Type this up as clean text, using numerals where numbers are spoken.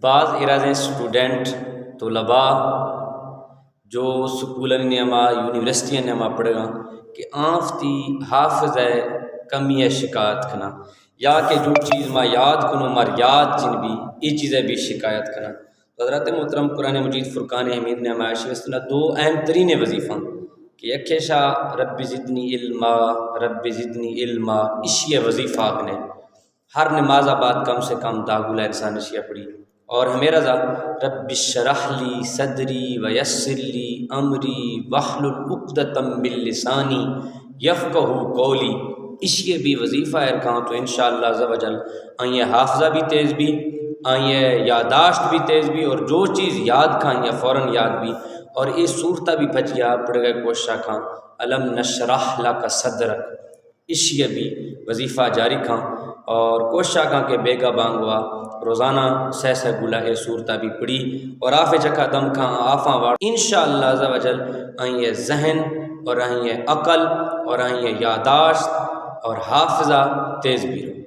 بعض ارادے اسٹوڈنٹ طلباء جو سکولن نما یونیورسٹی نما پڑھے گا کہ آفتی حافظ ہے کمی ہے شکایت کنا یا کہ جو چیز ما یاد کنو مر یاد جن بھی یہ چیزیں بھی شکایت کنا. تو حضرت محترم قرآن مجید فرقان حمید نے ہمارا شیخ دو اہم ترین وظیفہ کہ یک شاہ رب زدنی علما رب زدنی علما اسی وظیفہ نے ہر نماز آباد کم سے کم داغلہ انسان اشیاء پڑھی اور ہمیں رضا رب اشرح لی صدری ویسر لی امری واحلل عقدۃ من لسانی یفقہوا قولی اسی بھی وظیفہ ارکان. تو انشاءاللہ عز و جل آئیں حافظہ بھی تیز بھی آئیں یاداشت بھی تیز بھی اور جو چیز یاد کھائیں یا فوراً یاد بھی اور یہ صورتہ بھی بھجیا پڑھ گئے کوشاں کھاں علم نشرح لک صدرک اسی بھی وظیفہ جاری کھاں اور کوشاں کھاں کے بیگا بانگوا روزانہ سہ گلا اے صورتہ بھی پڑھی اور آفے چکا دم کھاں آفاں واڑ انشاءاللہ عز و جل آئیں ذہن اور آئیں عقل اور آئیں یاداشت اور حافظہ تیز بھی رہو.